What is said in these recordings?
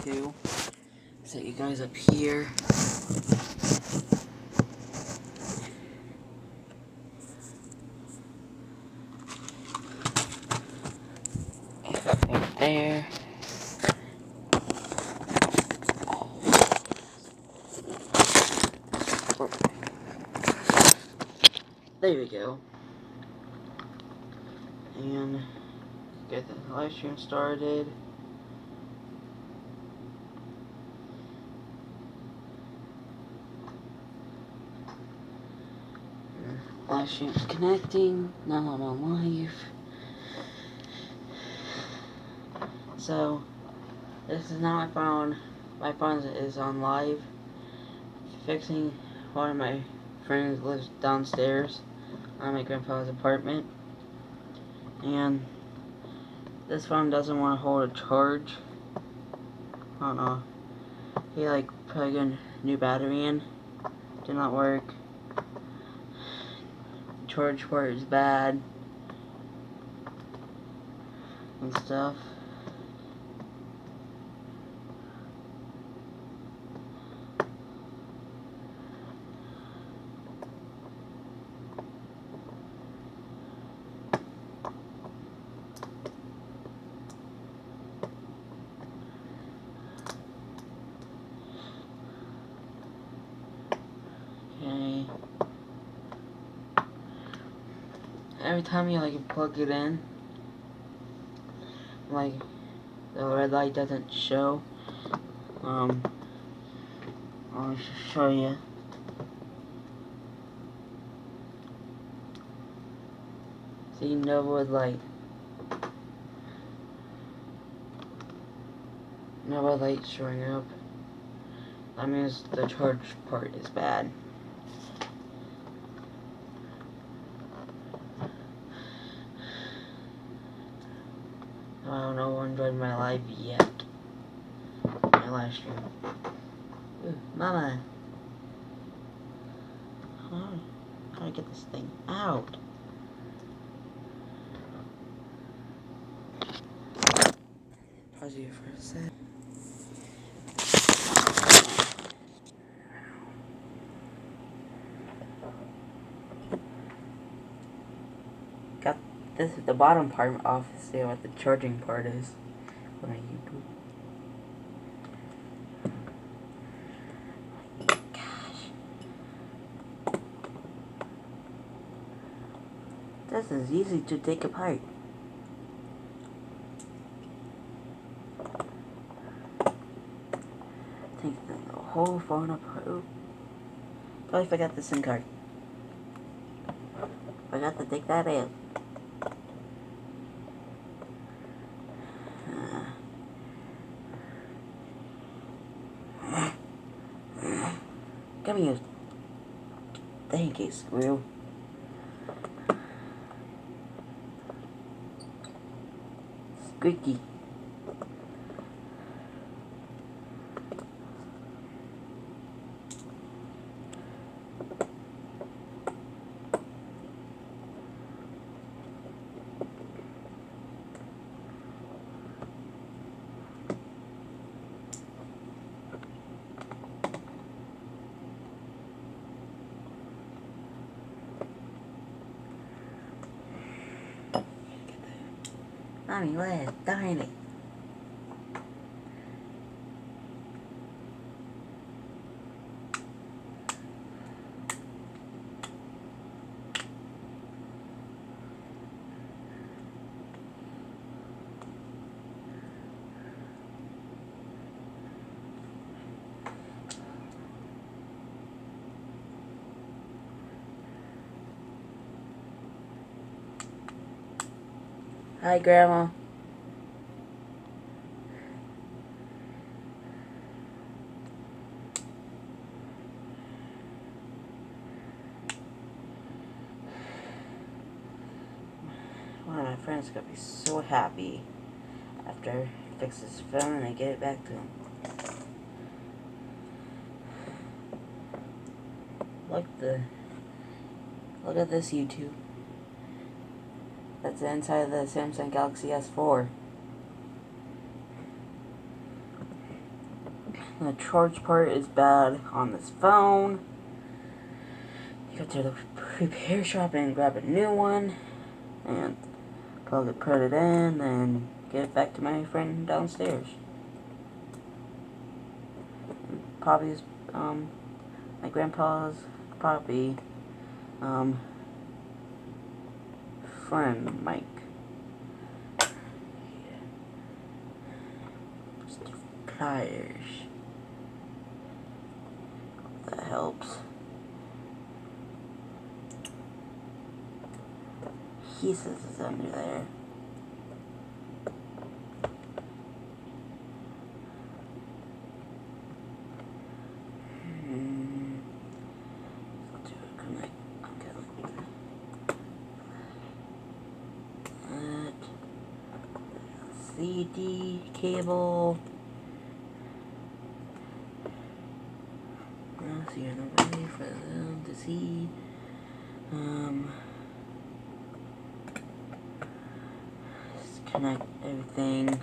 too. Set you guys up here. Right there. There we go. And get the live stream started. Live stream's connecting. Now I'm on live. So, this is not my phone. My phone is on live. Fixing one of my friends lives downstairs on my grandpa's apartment. And this phone doesn't want to hold a charge. I don't know. He put a new battery in. Did not work. Charge port is bad. And stuff. Okay. Every time you plug it in, the red light doesn't show. I'll show you. See, no red light. No red light showing up. That means the charge part is bad. I don't know who enjoyed my live yet. My live stream. Ooh, Mama. How do I get this thing out? Pause you for a sec. Got this the bottom part off to see what the charging part is on YouTube. This is easy to take apart. Take the whole phone apart. Ooh. Totally forgot the SIM card. Forgot to take that out. Come here. Thank you, squirrel. Squeaky. Mommy, what? Darn it. Hi, Grandma. One of my friends is gonna be so happy after I fix his phone and I get it back to him. Look at this YouTube. That's the inside of the Samsung Galaxy S4. The charge part is bad on this phone. You go to the repair shop and grab a new one and put it in and get it back to my friend downstairs. Probably is my grandpa's probably friend Mike. Pliers. That helps. He says it's under there. CD cable. So you're not ready for them to see. Just connect everything.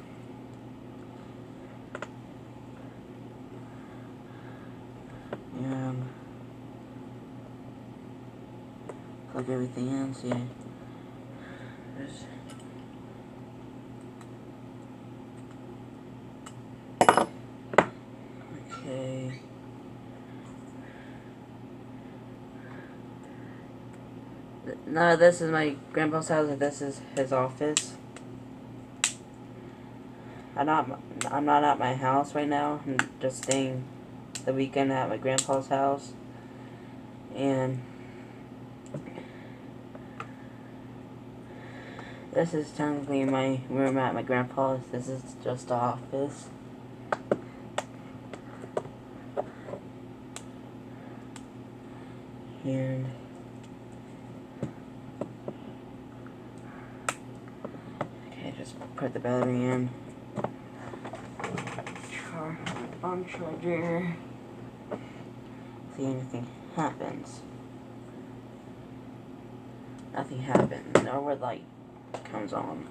Plug everything in. See, there's okay. No, this is my grandpa's house, and this is his office. I'm not at my house right now. I'm just staying the weekend at my grandpa's house. And this is technically my room at my grandpa's. This is just the office. And okay, just put the battery in. Phone charger. See anything happens. Nothing happens. No red light comes on.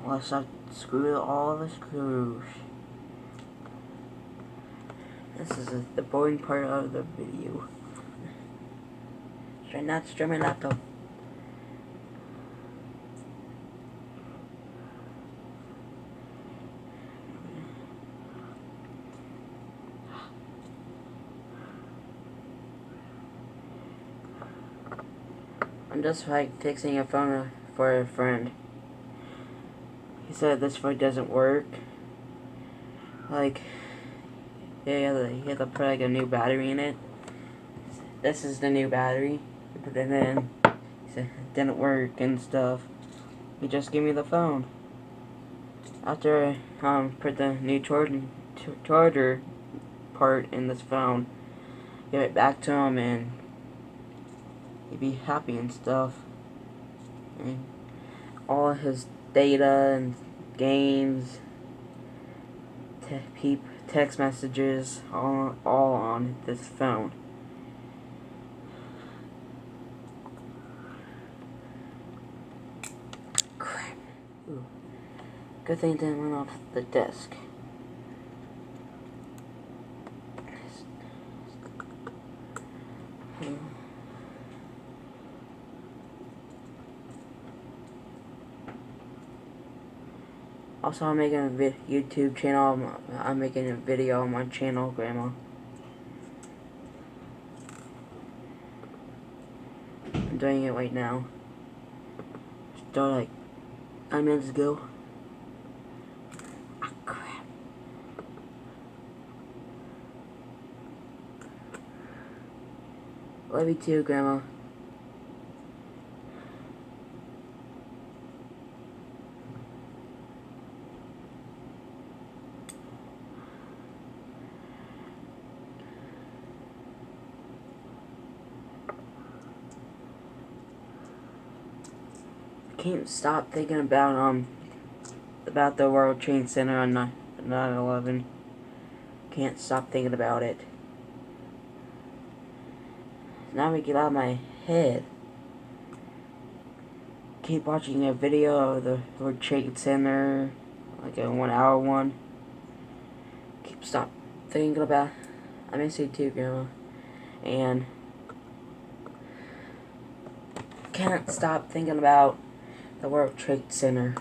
Let's unscrew all the screws. This is the boring part of the video. Try not to stream my laptop. I'm just like fixing a phone for a friend. He said this phone doesn't work. Like, yeah, he had to put like a new battery in it. This is the new battery. He put it in. He said it didn't work and stuff. He just gave me the phone. After I put the new charger part in this phone, give it back to him and he'd be happy and stuff. And all his data and games, text messages, all on this phone. Crap. Ooh. Good thing it didn't run off the desk. Also, I'm making a YouTube channel. I'm making a video on my channel, Grandma. I'm doing it right now. Started like 9 minutes ago. Ah, crap. Love you too, Grandma. Can't stop thinking about the World Trade Center on 9/11. Can't stop thinking about it. Now we get out of my head. keep watching a video of the World Trade Center, like a 1 hour one. Stop thinking about. I miss you too, Grandma. And can't stop thinking about the World Trade Center.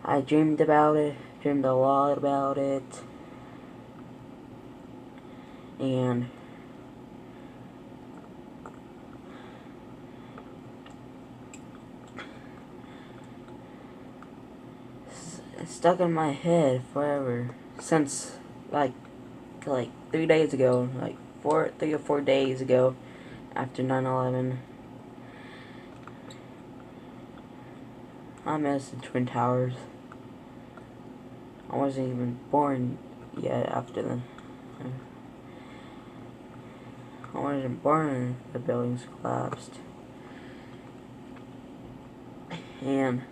I dreamed about it, dreamed a lot about it, and it's stuck in my head forever, since like 3 days ago, like 3 or 4 days ago, after 9/11. I miss the Twin Towers. I wasn't even born yet after the. I wasn't born when the buildings collapsed. And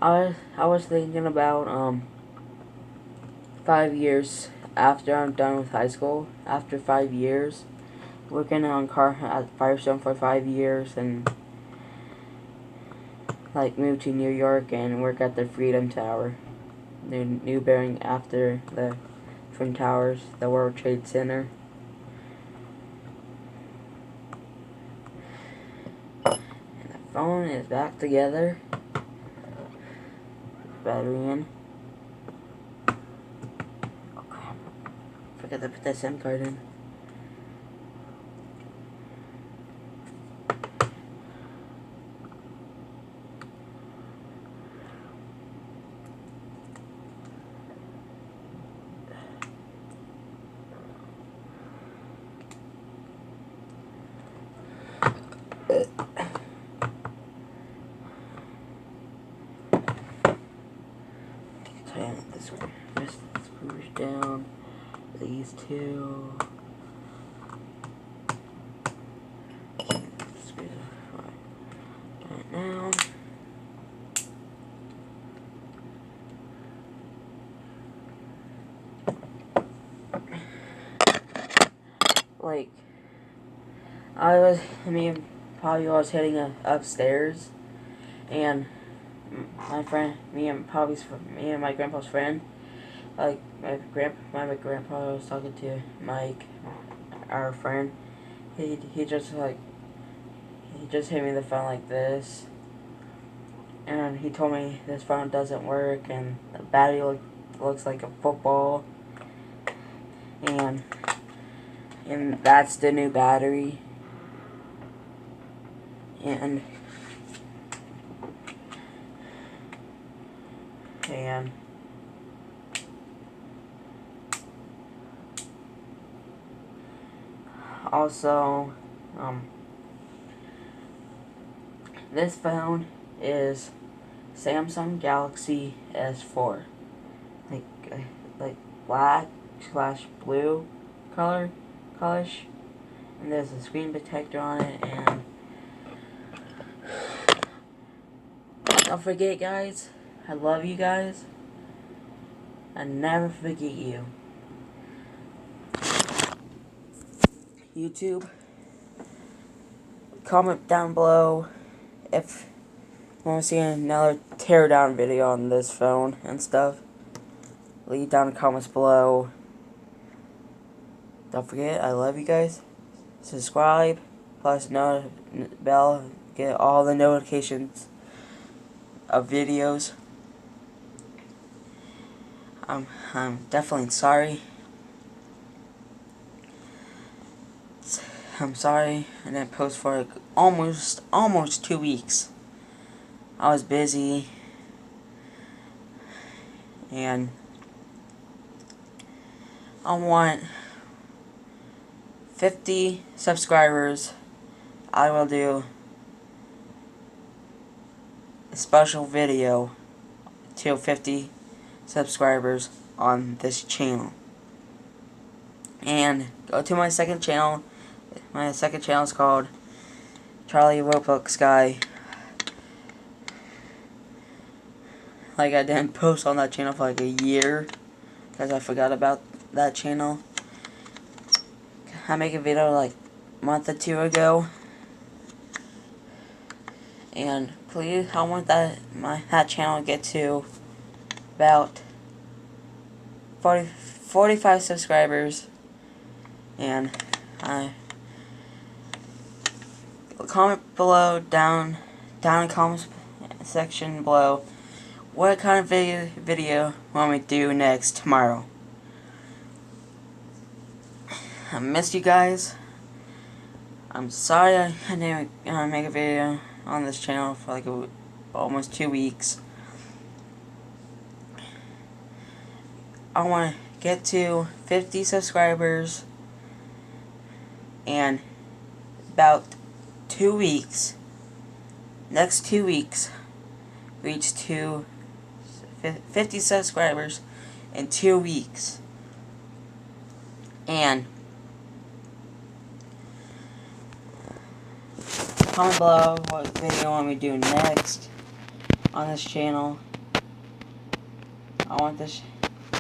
I was thinking about 5 years after I'm done with high school. After 5 years, working on car at Firestone for 5 years, and like move to New York and work at the Freedom Tower, the new building after the Twin Towers, the World Trade Center. And the phone is back together. Battery in. Oh crap! Forgot to put that SIM card in. Tighten this screws down. These two. Screws right now. Like, Polly was heading upstairs, and me and my grandpa's friend, like my grandpa was talking to Mike, our friend. He just hit me the phone like this, and he told me this phone doesn't work, and the battery looks like a football, and that's the new battery. And also, this phone is Samsung Galaxy S4, like black/blue colorish, and there's a screen protector on it. And don't forget, guys, I love you guys. I never forget you. YouTube, comment down below if you want to see another teardown video on this phone and stuff. Leave down in the comments below. Don't forget, I love you guys. Subscribe, plus bell, get all the notifications of videos. I'm definitely sorry. I'm sorry I didn't post for like almost 2 weeks. I was busy, and I want 50 subscribers. I will do a special video to 50 subscribers on this channel. And go to my second channel. My second channel is called Charlie Roblox Guy. Like, I didn't post on that channel for like a year because I forgot about that channel. I made a video like a month or two ago, and please, I want that channel to get to about 45 subscribers, and comment below down in the comments section below what kind of video you want me to do next tomorrow. I missed you guys. I'm sorry I didn't make a video on this channel for like almost 2 weeks. I want to get to 50 subscribers, and about 2 weeks, next 2 weeks, reach to 50 subscribers in 2 weeks. And comment below what video you want me to do next on this channel. I want this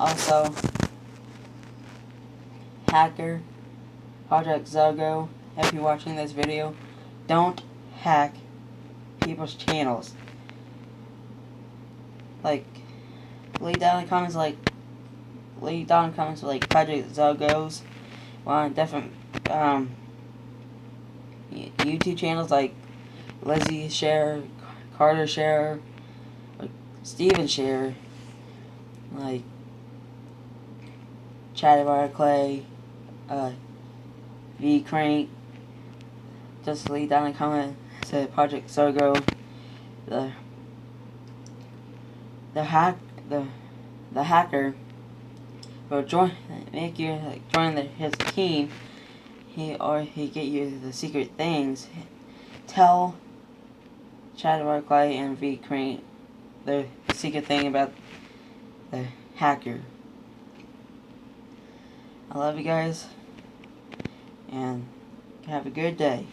also hacker Project Zogo. If you're watching this video, don't hack people's channels. Like, leave down in the comments like Project Zogos on different YouTube channels like Lizzie Share, Carter Share, like Steven Share, like Chatterbar Clay, V Crank. Just leave down a comment to Project Zogo. The hacker will make you join his team. He get you the secret things. Tell Chatterbar Clay and V Crank the secret thing about the hacker. I love you guys, and have a good day.